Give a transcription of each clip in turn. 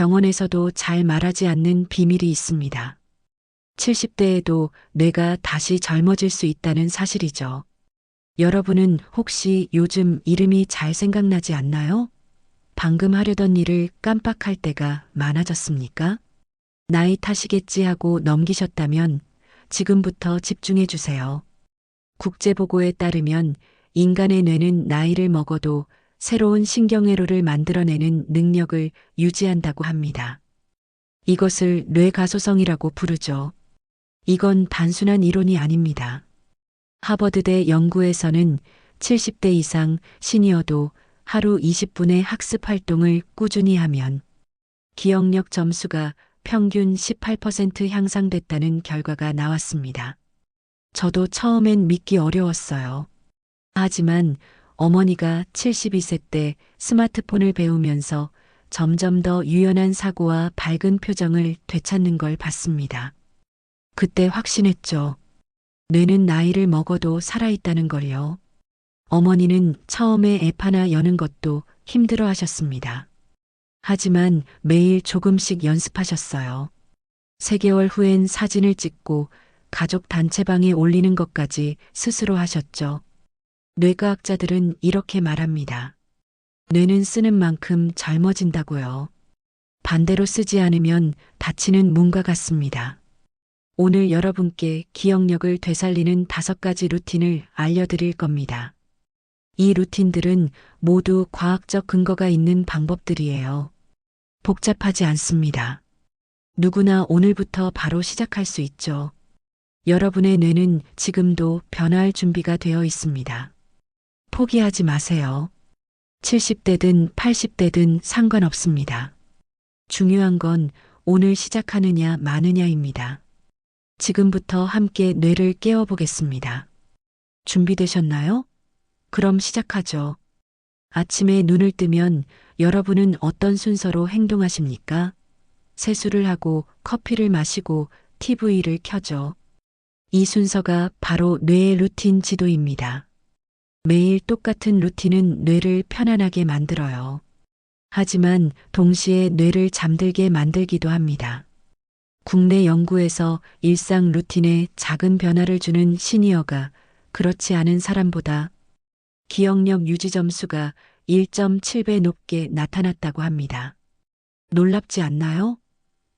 병원에서도 잘 말하지 않는 비밀이 있습니다. 70대에도 뇌가 다시 젊어질 수 있다는 사실이죠. 여러분은 혹시 요즘 이름이 잘 생각나지 않나요? 방금 하려던 일을 깜빡할 때가 많아졌습니까? 나이 탓이겠지 하고 넘기셨다면 지금부터 집중해 주세요. 국제보고에 따르면 인간의 뇌는 나이를 먹어도 새로운 신경회로를 만들어내는 능력을 유지한다고 합니다. 이것을 뇌가소성이라고 부르죠. 이건 단순한 이론이 아닙니다. 하버드대 연구에서는 70대 이상 시니어도 하루 20분의 학습 활동을 꾸준히 하면 기억력 점수가 평균 18% 향상됐다는 결과가 나왔습니다. 저도 처음엔 믿기 어려웠어요. 하지만 어머니가 72세 때 스마트폰을 배우면서 점점 더 유연한 사고와 밝은 표정을 되찾는 걸 봤습니다. 그때 확신했죠. 뇌는 나이를 먹어도 살아있다는 걸요. 어머니는 처음에 앱 하나 여는 것도 힘들어 하셨습니다. 하지만 매일 조금씩 연습하셨어요. 3개월 후엔 사진을 찍고 가족 단체방에 올리는 것까지 스스로 하셨죠. 뇌과학자들은 이렇게 말합니다. 뇌는 쓰는 만큼 젊어진다고요. 반대로 쓰지 않으면 다치는 문과 같습니다. 오늘 여러분께 기억력을 되살리는 5가지 루틴을 알려드릴 겁니다. 이 루틴들은 모두 과학적 근거가 있는 방법들이에요. 복잡하지 않습니다. 누구나 오늘부터 바로 시작할 수 있죠. 여러분의 뇌는 지금도 변화할 준비가 되어 있습니다. 포기하지 마세요. 70대든 80대든 상관없습니다. 중요한 건 오늘 시작하느냐 마느냐입니다. 지금부터 함께 뇌를 깨워보겠습니다. 준비되셨나요? 그럼 시작하죠. 아침에 눈을 뜨면 여러분은 어떤 순서로 행동하십니까? 세수를 하고 커피를 마시고 TV를 켜죠. 이 순서가 바로 뇌의 루틴 지도입니다. 매일 똑같은 루틴은 뇌를 편안하게 만들어요. 하지만 동시에 뇌를 잠들게 만들기도 합니다. 국내 연구에서 일상 루틴에 작은 변화를 주는 시니어가 그렇지 않은 사람보다 기억력 유지 점수가 1.7배 높게 나타났다고 합니다. 놀랍지 않나요?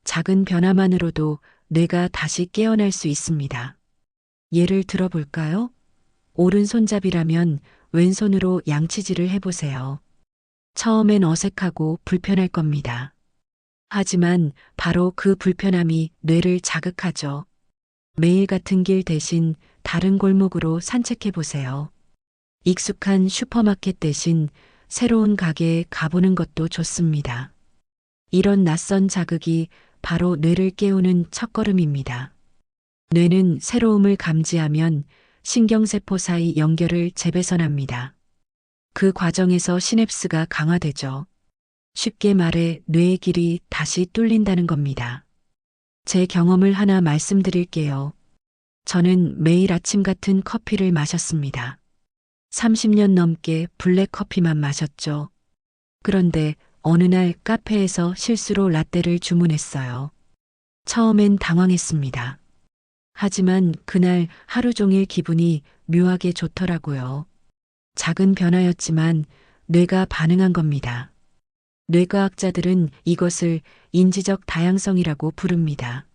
작은 변화만으로도 뇌가 다시 깨어날 수 있습니다. 예를 들어볼까요? 오른손잡이라면 왼손으로 양치질을 해보세요. 처음엔 어색하고 불편할 겁니다. 하지만 바로 그 불편함이 뇌를 자극하죠. 매일 같은 길 대신 다른 골목으로 산책해 보세요. 익숙한 슈퍼마켓 대신 새로운 가게에 가보는 것도 좋습니다. 이런 낯선 자극이 바로 뇌를 깨우는 첫걸음입니다. 뇌는 새로움을 감지하면 신경세포 사이 연결을 재배선합니다. 그 과정에서 시냅스가 강화되죠. 쉽게 말해 뇌의 길이 다시 뚫린다는 겁니다. 제 경험을 하나 말씀드릴게요. 저는 매일 아침 같은 커피를 마셨습니다. 30년 넘게 블랙 커피만 마셨죠. 그런데 어느 날 카페에서 실수로 라떼를 주문했어요. 처음엔 당황했습니다. 하지만 그날 하루 종일 기분이 묘하게 좋더라고요. 작은 변화였지만 뇌가 반응한 겁니다. 뇌과학자들은 이것을 인지적 다양성이라고 부릅니다.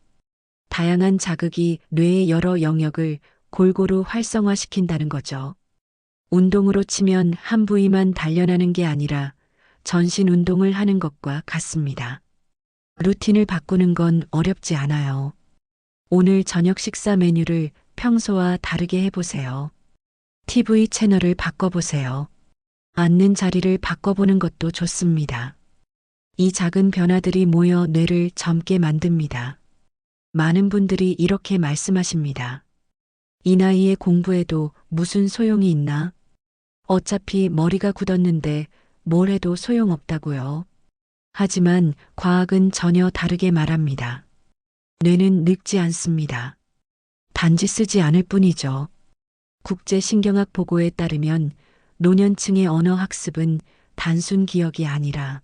다양한 자극이 뇌의 여러 영역을 골고루 활성화시킨다는 거죠. 운동으로 치면 한 부위만 단련하는 게 아니라 전신 운동을 하는 것과 같습니다. 루틴을 바꾸는 건 어렵지 않아요. 오늘 저녁 식사 메뉴를 평소와 다르게 해보세요. TV 채널을 바꿔보세요. 앉는 자리를 바꿔보는 것도 좋습니다. 이 작은 변화들이 모여 뇌를 젊게 만듭니다. 많은 분들이 이렇게 말씀하십니다. 이 나이에 공부해도 무슨 소용이 있나? 어차피 머리가 굳었는데 뭘 해도 소용없다고요. 하지만 과학은 전혀 다르게 말합니다. 뇌는 늙지 않습니다. 단지 쓰지 않을 뿐이죠. 국제신경학 보고에 따르면 노년층의 언어 학습은 단순 기억이 아니라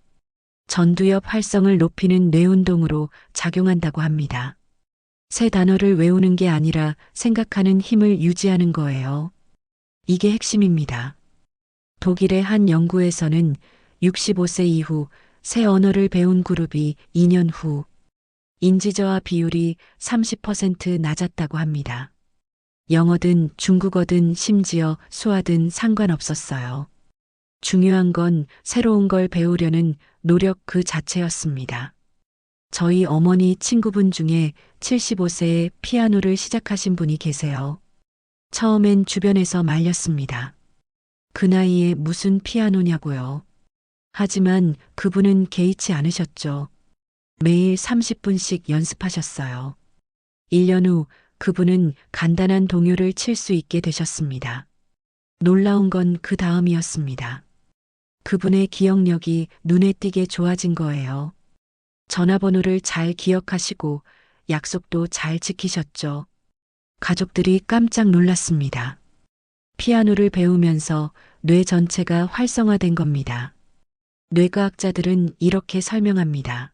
전두엽 활성을 높이는 뇌운동으로 작용한다고 합니다. 새 단어를 외우는 게 아니라 생각하는 힘을 유지하는 거예요. 이게 핵심입니다. 독일의 한 연구에서는 65세 이후 새 언어를 배운 그룹이 2년 후 인지저하 비율이 30% 낮았다고 합니다. 영어든 중국어든 심지어 수화든 상관없었어요. 중요한 건 새로운 걸 배우려는 노력 그 자체였습니다. 저희 어머니 친구분 중에 75세에 피아노를 시작하신 분이 계세요. 처음엔 주변에서 말렸습니다. 그 나이에 무슨 피아노냐고요. 하지만 그분은 개의치 않으셨죠. 매일 30분씩 연습하셨어요. 1년 후 그분은 간단한 동요를 칠 수 있게 되셨습니다. 놀라운 건 그 다음이었습니다. 그분의 기억력이 눈에 띄게 좋아진 거예요. 전화번호를 잘 기억하시고 약속도 잘 지키셨죠. 가족들이 깜짝 놀랐습니다. 피아노를 배우면서 뇌 전체가 활성화된 겁니다. 뇌과학자들은 이렇게 설명합니다.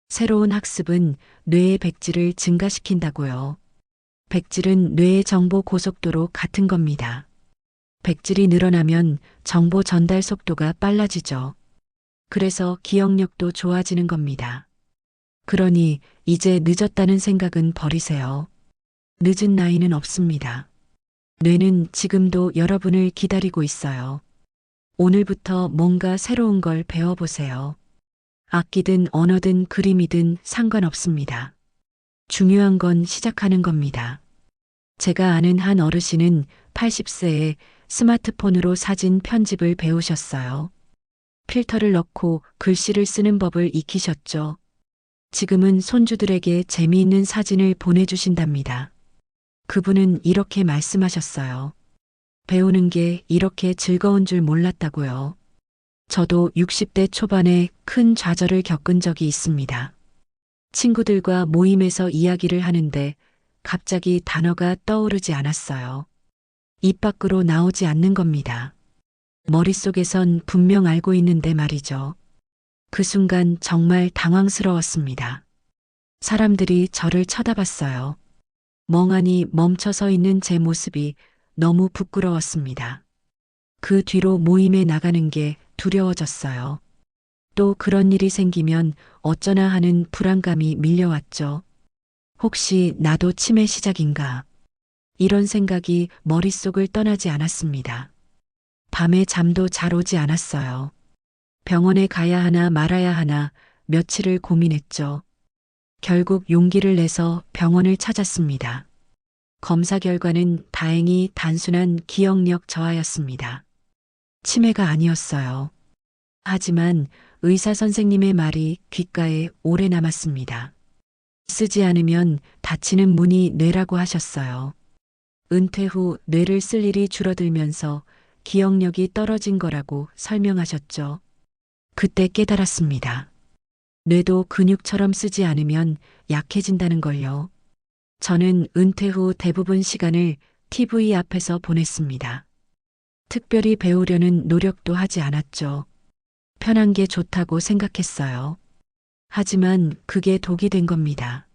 새로운 학습은 뇌의 백지를 증가시킨다고요. 백질은 뇌의 정보 고속도로 같은 겁니다. 백질이 늘어나면 정보 전달 속도가 빨라지죠. 그래서 기억력도 좋아지는 겁니다. 그러니 이제 늦었다는 생각은 버리세요. 늦은 나이는 없습니다. 뇌는 지금도 여러분을 기다리고 있어요. 오늘부터 뭔가 새로운 걸 배워보세요. 악기든 언어든 그림이든 상관없습니다. 중요한 건 시작하는 겁니다. 제가 아는 한 어르신은 80세에 스마트폰으로 사진 편집을 배우셨어요. 필터를 넣고 글씨를 쓰는 법을 익히셨죠. 지금은 손주들에게 재미있는 사진을 보내주신답니다. 그분은 이렇게 말씀하셨어요. 배우는 게 이렇게 즐거운 줄 몰랐다고요. 저도 60대 초반에 큰 좌절을 겪은 적이 있습니다. 친구들과 모임에서 이야기를 하는데 갑자기 단어가 떠오르지 않았어요. 입 밖으로 나오지 않는 겁니다. 머릿속에선 분명 알고 있는데 말이죠. 그 순간 정말 당황스러웠습니다. 사람들이 저를 쳐다봤어요. 멍하니 멈춰 서 있는 제 모습이 너무 부끄러웠습니다. 그 뒤로 모임에 나가는 게 두려워졌어요. 또 그런 일이 생기면 어쩌나 하는 불안감이 밀려왔죠. 혹시 나도 치매 시작인가? 이런 생각이 머릿속을 떠나지 않았습니다. 밤에 잠도 잘 오지 않았어요. 병원에 가야 하나 말아야 하나 며칠을 고민했죠. 결국 용기를 내서 병원을 찾았습니다. 검사 결과는 다행히 단순한 기억력 저하였습니다. 치매가 아니었어요. 하지만 의사 선생님의 말이 귓가에 오래 남았습니다. 쓰지 않으면 다치는 문이 뇌라고 하셨어요. 은퇴 후 뇌를 쓸 일이 줄어들면서 기억력이 떨어진 거라고 설명하셨죠. 그때 깨달았습니다. 뇌도 근육처럼 쓰지 않으면 약해진다는 걸요. 저는 은퇴 후 대부분 시간을 TV 앞에서 보냈습니다. 특별히 배우려는 노력도 하지 않았죠. 편한 게 좋다고 생각했어요. 하지만 그게 독이 된 겁니다.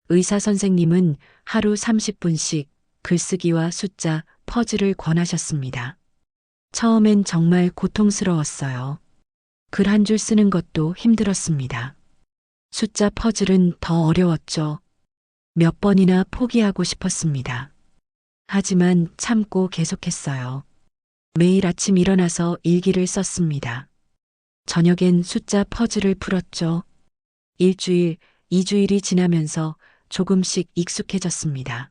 의사 선생님은 하루 30분씩 글쓰기와 숫자, 퍼즐을 권하셨습니다. 처음엔 정말 고통스러웠어요. 글 한 줄 쓰는 것도 힘들었습니다. 숫자 퍼즐은 더 어려웠죠. 몇 번이나 포기하고 싶었습니다. 하지만 참고 계속했어요. 매일 아침 일어나서 일기를 썼습니다. 저녁엔 숫자 퍼즐을 풀었죠. 일주일, 2주일이 지나면서 조금씩 익숙해졌습니다.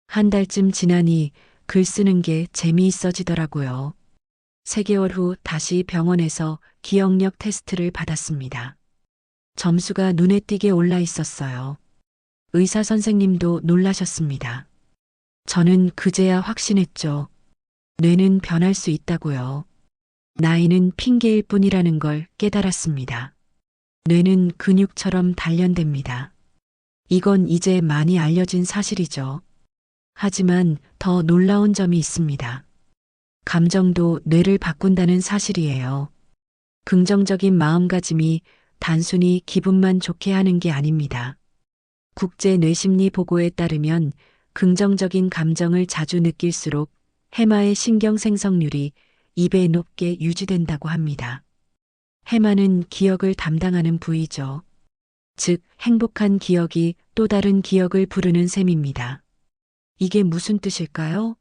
한 달쯤 지나니 글 쓰는 게 재미있어지더라고요. 3개월 후 다시 병원에서 기억력 테스트를 받았습니다. 점수가 눈에 띄게 올라 있었어요. 의사 선생님도 놀라셨습니다. 저는 그제야 확신했죠. 뇌는 변할 수 있다고요. 나이는 핑계일 뿐이라는 걸 깨달았습니다. 뇌는 근육처럼 단련됩니다. 이건 이제 많이 알려진 사실이죠. 하지만 더 놀라운 점이 있습니다. 감정도 뇌를 바꾼다는 사실이에요. 긍정적인 마음가짐이 단순히 기분만 좋게 하는 게 아닙니다. 국제 뇌심리 보고에 따르면 긍정적인 감정을 자주 느낄수록 해마의 신경 생성률이 2배 높게 유지된다고 합니다. 해마는 기억을 담당하는 부위죠. 즉, 행복한 기억이 또 다른 기억을 부르는 셈입니다. 이게 무슨 뜻일까요?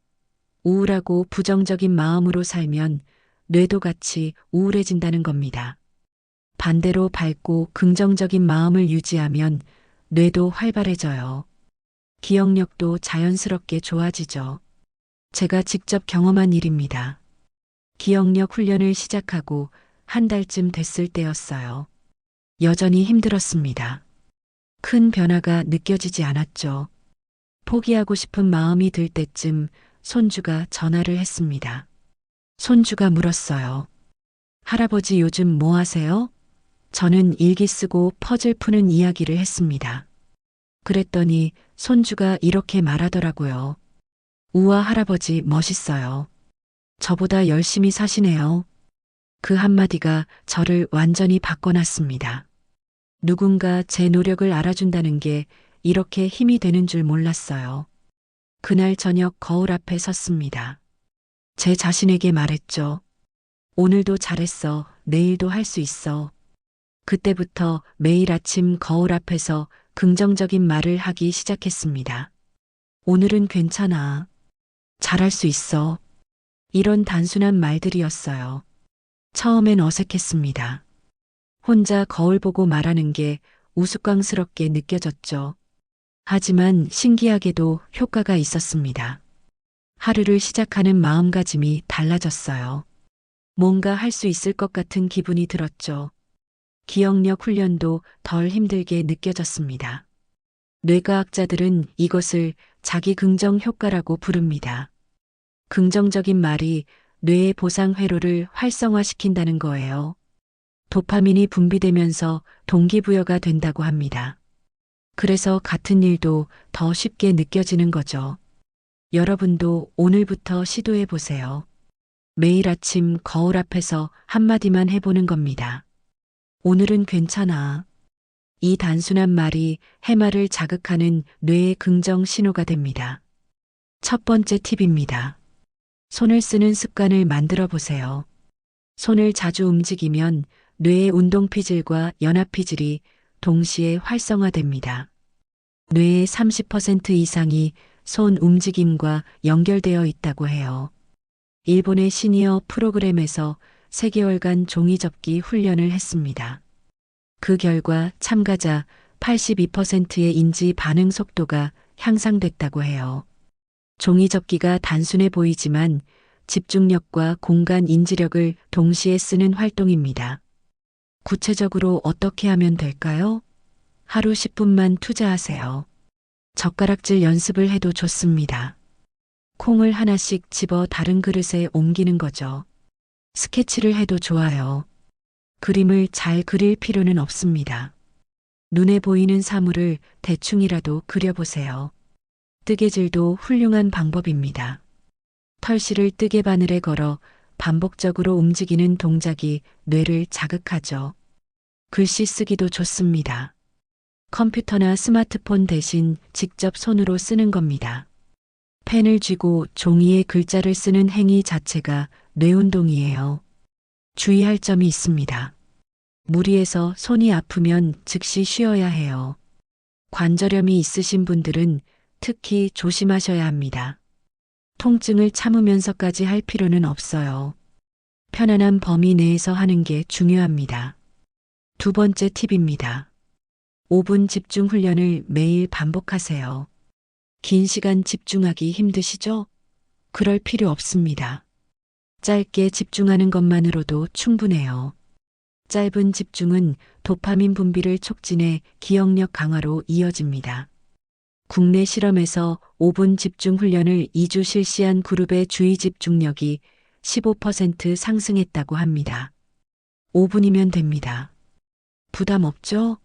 우울하고 부정적인 마음으로 살면 뇌도 같이 우울해진다는 겁니다. 반대로 밝고 긍정적인 마음을 유지하면 뇌도 활발해져요. 기억력도 자연스럽게 좋아지죠. 제가 직접 경험한 일입니다. 기억력 훈련을 시작하고 한 달쯤 됐을 때였어요. 여전히 힘들었습니다. 큰 변화가 느껴지지 않았죠. 포기하고 싶은 마음이 들 때쯤 손주가 전화를 했습니다. 손주가 물었어요. 할아버지 요즘 뭐 하세요? 저는 일기 쓰고 퍼즐 푸는 이야기를 했습니다. 그랬더니 손주가 이렇게 말하더라고요. 우와, 할아버지 멋있어요. 저보다 열심히 사시네요. 그 한마디가 저를 완전히 바꿔놨습니다. 누군가 제 노력을 알아준다는 게 이렇게 힘이 되는 줄 몰랐어요. 그날 저녁 거울 앞에 섰습니다. 제 자신에게 말했죠. 오늘도 잘했어. 내일도 할 수 있어. 그때부터 매일 아침 거울 앞에서 긍정적인 말을 하기 시작했습니다. 오늘은 괜찮아. 잘할 수 있어. 이런 단순한 말들이었어요. 처음엔 어색했습니다. 혼자 거울 보고 말하는 게 우스꽝스럽게 느껴졌죠. 하지만 신기하게도 효과가 있었습니다. 하루를 시작하는 마음가짐이 달라졌어요. 뭔가 할 수 있을 것 같은 기분이 들었죠. 기억력 훈련도 덜 힘들게 느껴졌습니다. 뇌과학자들은 이것을 자기 긍정 효과라고 부릅니다. 긍정적인 말이 뇌의 보상 회로를 활성화시킨다는 거예요. 도파민이 분비되면서 동기부여가 된다고 합니다. 그래서 같은 일도 더 쉽게 느껴지는 거죠. 여러분도 오늘부터 시도해 보세요. 매일 아침 거울 앞에서 한마디만 해보는 겁니다. 오늘은 괜찮아. 이 단순한 말이 해마를 자극하는 뇌의 긍정 신호가 됩니다. 첫 번째 팁입니다. 손을 쓰는 습관을 만들어 보세요. 손을 자주 움직이면 뇌의 운동피질과 연합피질이 동시에 활성화됩니다. 뇌의 30% 이상이 손 움직임과 연결되어 있다고 해요. 일본의 시니어 프로그램에서 3개월간 종이접기 훈련을 했습니다. 그 결과 참가자 82%의 인지 반응 속도가 향상됐다고 해요. 종이접기가 단순해 보이지만 집중력과 공간 인지력을 동시에 쓰는 활동입니다. 구체적으로 어떻게 하면 될까요? 하루 10분만 투자하세요. 젓가락질 연습을 해도 좋습니다. 콩을 하나씩 집어 다른 그릇에 옮기는 거죠. 스케치를 해도 좋아요. 그림을 잘 그릴 필요는 없습니다. 눈에 보이는 사물을 대충이라도 그려보세요. 뜨개질도 훌륭한 방법입니다. 털실을 뜨개 바늘에 걸어 반복적으로 움직이는 동작이 뇌를 자극하죠. 글씨 쓰기도 좋습니다. 컴퓨터나 스마트폰 대신 직접 손으로 쓰는 겁니다. 펜을 쥐고 종이에 글자를 쓰는 행위 자체가 뇌운동이에요. 주의할 점이 있습니다. 무리해서 손이 아프면 즉시 쉬어야 해요. 관절염이 있으신 분들은 특히 조심하셔야 합니다. 통증을 참으면서까지 할 필요는 없어요. 편안한 범위 내에서 하는 게 중요합니다. 두 번째 팁입니다. 5분 집중 훈련을 매일 반복하세요. 긴 시간 집중하기 힘드시죠? 그럴 필요 없습니다. 짧게 집중하는 것만으로도 충분해요. 짧은 집중은 도파민 분비를 촉진해 기억력 강화로 이어집니다. 국내 실험에서 5분 집중 훈련을 2주 실시한 그룹의 주의 집중력이 15% 상승했다고 합니다. 5분이면 됩니다. 부담 없죠?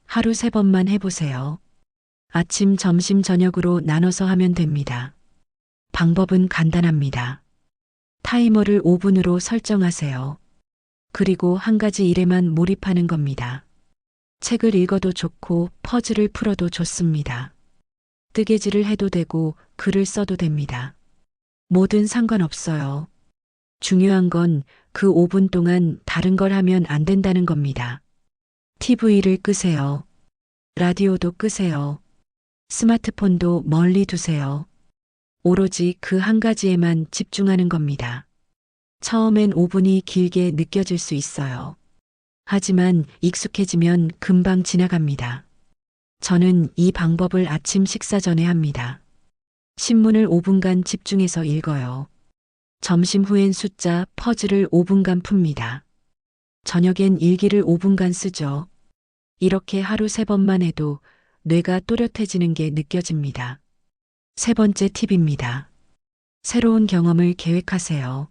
하루 3번만 해보세요. 아침, 점심, 저녁으로 나눠서 하면 됩니다. 방법은 간단합니다. 타이머를 5분으로 설정하세요. 그리고 한 가지 일에만 몰입하는 겁니다. 책을 읽어도 좋고 퍼즐을 풀어도 좋습니다. 뜨개질을 해도 되고 글을 써도 됩니다. 뭐든 상관없어요. 중요한 건 그 5분 동안 다른 걸 하면 안 된다는 겁니다. TV를 끄세요. 라디오도 끄세요. 스마트폰도 멀리 두세요. 오로지 그 한 가지에만 집중하는 겁니다. 처음엔 5분이 길게 느껴질 수 있어요. 하지만 익숙해지면 금방 지나갑니다. 저는 이 방법을 아침 식사 전에 합니다. 신문을 5분간 집중해서 읽어요. 점심 후엔 숫자 퍼즐을 5분간 풉니다. 저녁엔 일기를 5분간 쓰죠. 이렇게 하루 3번만 해도 뇌가 또렷해지는 게 느껴집니다. 세 번째 팁입니다. 새로운 경험을 계획하세요.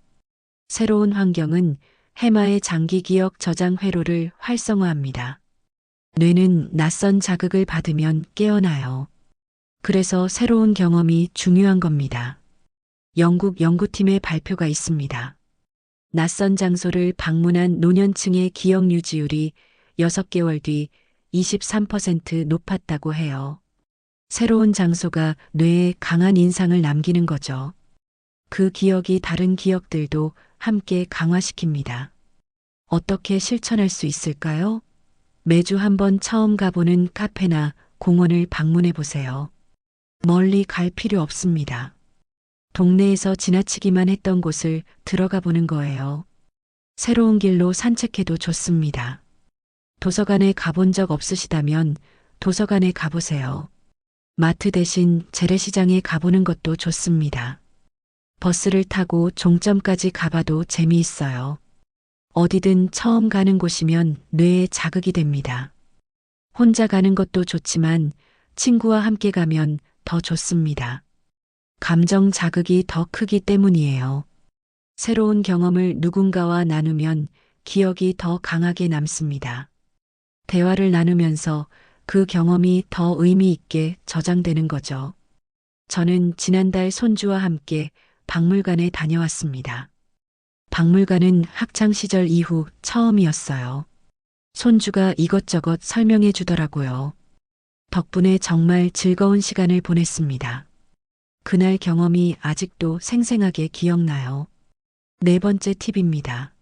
새로운 환경은 해마의 장기 기억 저장 회로를 활성화합니다. 뇌는 낯선 자극을 받으면 깨어나요. 그래서 새로운 경험이 중요한 겁니다. 영국 연구팀의 발표가 있습니다. 낯선 장소를 방문한 노년층의 기억 유지율이 6개월 뒤 23% 높았다고 해요. 새로운 장소가 뇌에 강한 인상을 남기는 거죠. 그 기억이 다른 기억들도 함께 강화시킵니다. 어떻게 실천할 수 있을까요? 매주 한 번 처음 가보는 카페나 공원을 방문해 보세요. 멀리 갈 필요 없습니다. 동네에서 지나치기만 했던 곳을 들어가 보는 거예요. 새로운 길로 산책해도 좋습니다. 도서관에 가본 적 없으시다면 도서관에 가보세요. 마트 대신 재래시장에 가보는 것도 좋습니다. 버스를 타고 종점까지 가봐도 재미있어요. 어디든 처음 가는 곳이면 뇌에 자극이 됩니다. 혼자 가는 것도 좋지만 친구와 함께 가면 더 좋습니다. 감정 자극이 더 크기 때문이에요. 새로운 경험을 누군가와 나누면 기억이 더 강하게 남습니다. 대화를 나누면서 그 경험이 더 의미 있게 저장되는 거죠. 저는 지난달 손주와 함께 박물관에 다녀왔습니다. 박물관은 학창 시절 이후 처음이었어요. 손주가 이것저것 설명해 주더라고요. 덕분에 정말 즐거운 시간을 보냈습니다. 그날 경험이 아직도 생생하게 기억나요. 네 번째 팁입니다.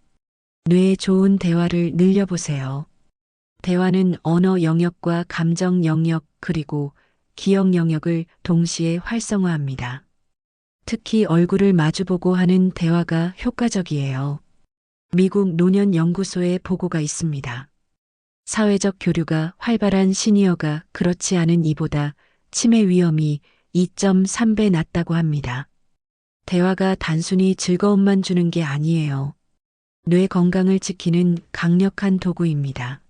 뇌에 좋은 대화를 늘려보세요. 대화는 언어 영역과 감정 영역 그리고 기억 영역을 동시에 활성화합니다. 특히 얼굴을 마주보고 하는 대화가 효과적이에요. 미국 노년 연구소의 보고가 있습니다. 사회적 교류가 활발한 시니어가 그렇지 않은 이보다 치매 위험이 2.3배 낮다고 합니다. 대화가 단순히 즐거움만 주는 게 아니에요. 뇌 건강을 지키는 강력한 도구입니다.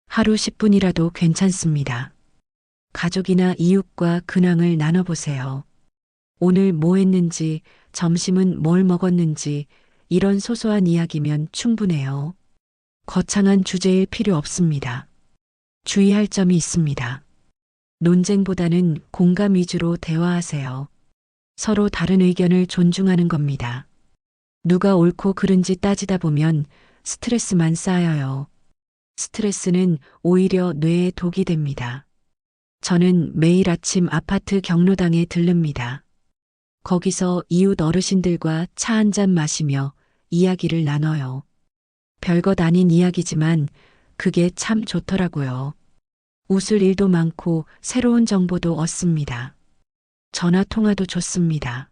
하루 10분이라도 괜찮습니다. 가족이나 이웃과 근황을 나눠보세요. 오늘 뭐 했는지, 점심은 뭘 먹었는지, 이런 소소한 이야기면 충분해요. 거창한 주제일 필요 없습니다. 주의할 점이 있습니다. 논쟁보다는 공감 위주로 대화하세요. 서로 다른 의견을 존중하는 겁니다. 누가 옳고 그른지 따지다 보면 스트레스만 쌓여요. 스트레스는 오히려 뇌에 독이 됩니다. 저는 매일 아침 아파트 경로당에 들릅니다. 거기서 이웃 어르신들과 차 한 잔 마시며 이야기를 나눠요. 별것 아닌 이야기지만 그게 참 좋더라고요. 웃을 일도 많고 새로운 정보도 얻습니다. 전화 통화도 좋습니다.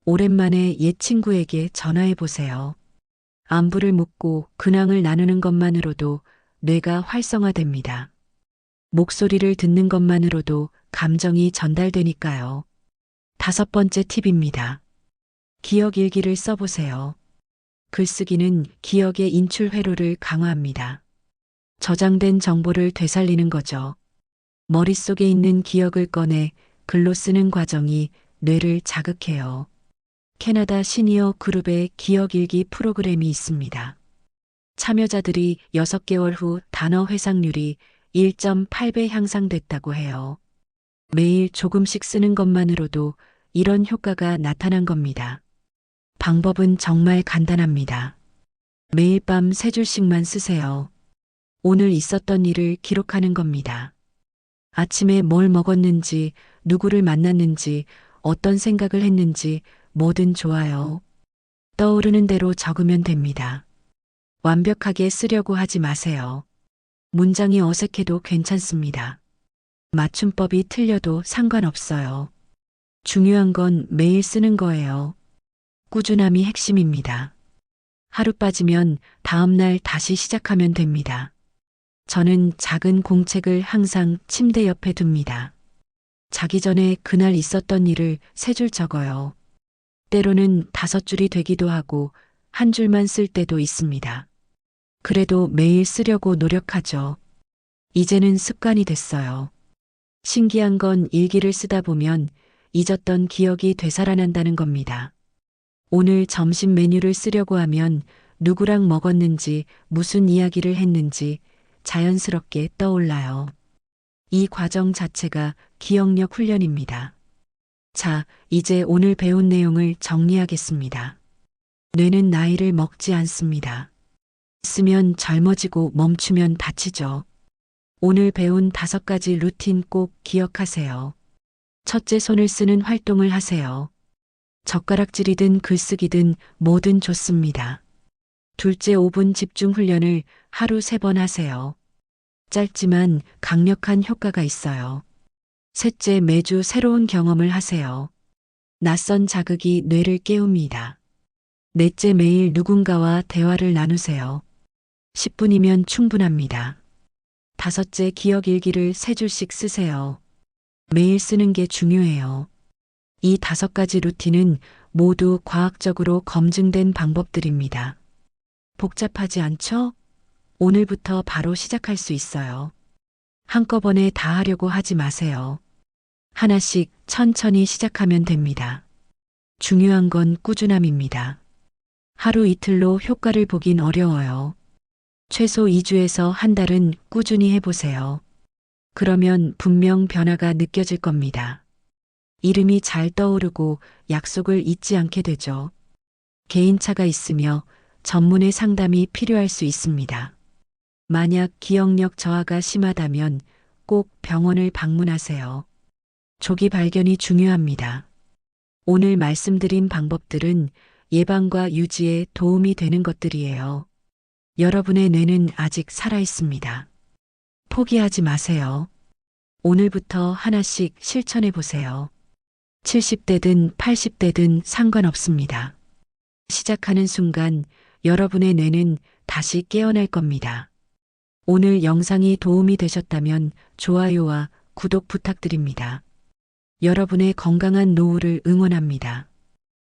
오랜만에 옛 친구에게 전화해 보세요. 안부를 묻고 근황을 나누는 것만으로도 뇌가 활성화됩니다. 목소리를 듣는 것만으로도 감정이 전달되니까요. 5번째 팁입니다. 기억 일기를 써보세요. 글쓰기는 기억의 인출 회로를 강화합니다. 저장된 정보를 되살리는 거죠. 머릿속에 있는 기억을 꺼내 글로 쓰는 과정이 뇌를 자극해요. 캐나다 시니어 그룹의 기억일기 프로그램이 있습니다. 참여자들이 6개월 후 단어 회상률이 1.8배 향상됐다고 해요. 매일 조금씩 쓰는 것만으로도 이런 효과가 나타난 겁니다. 방법은 정말 간단합니다. 매일 밤 3줄씩만 쓰세요. 오늘 있었던 일을 기록하는 겁니다. 아침에 뭘 먹었는지, 누구를 만났는지, 어떤 생각을 했는지 뭐든 좋아요. 떠오르는 대로 적으면 됩니다. 완벽하게 쓰려고 하지 마세요. 문장이 어색해도 괜찮습니다. 맞춤법이 틀려도 상관없어요. 중요한 건 매일 쓰는 거예요. 꾸준함이 핵심입니다. 하루 빠지면 다음날 다시 시작하면 됩니다. 저는 작은 공책을 항상 침대 옆에 둡니다. 자기 전에 그날 있었던 일을 3줄 적어요. 때로는 5줄이 되기도 하고 1줄만 쓸 때도 있습니다. 그래도 매일 쓰려고 노력하죠. 이제는 습관이 됐어요. 신기한 건 일기를 쓰다 보면 잊었던 기억이 되살아난다는 겁니다. 오늘 점심 메뉴를 쓰려고 하면 누구랑 먹었는지, 무슨 이야기를 했는지 자연스럽게 떠올라요. 이 과정 자체가 기억력 훈련입니다. 자, 이제 오늘 배운 내용을 정리하겠습니다. 뇌는 나이를 먹지 않습니다. 쓰면 젊어지고 멈추면 다치죠. 오늘 배운 5가지 루틴 꼭 기억하세요. 첫째, 손을 쓰는 활동을 하세요. 젓가락질이든 글쓰기든 뭐든 좋습니다. 둘째, 5분 집중 훈련을 하루 3번 하세요. 짧지만 강력한 효과가 있어요. 셋째, 매주 새로운 경험을 하세요. 낯선 자극이 뇌를 깨웁니다. 넷째, 매일 누군가와 대화를 나누세요. 10분이면 충분합니다. 다섯째, 기억 일기를 3줄씩 쓰세요. 매일 쓰는 게 중요해요. 이 5가지 루틴은 모두 과학적으로 검증된 방법들입니다. 복잡하지 않죠? 오늘부터 바로 시작할 수 있어요. 한꺼번에 다 하려고 하지 마세요. 하나씩 천천히 시작하면 됩니다. 중요한 건 꾸준함입니다. 하루 이틀로 효과를 보긴 어려워요. 최소 2주에서 한 달은 꾸준히 해보세요. 그러면 분명 변화가 느껴질 겁니다. 이름이 잘 떠오르고 약속을 잊지 않게 되죠. 개인차가 있으며 전문의 상담이 필요할 수 있습니다. 만약 기억력 저하가 심하다면 꼭 병원을 방문하세요. 조기 발견이 중요합니다. 오늘 말씀드린 방법들은 예방과 유지에 도움이 되는 것들이에요. 여러분의 뇌는 아직 살아 있습니다. 포기하지 마세요. 오늘부터 하나씩 실천해 보세요. 70대든 80대든 상관없습니다. 시작하는 순간 여러분의 뇌는 다시 깨어날 겁니다. 오늘 영상이 도움이 되셨다면 좋아요와 구독 부탁드립니다. 여러분의 건강한 노후를 응원합니다.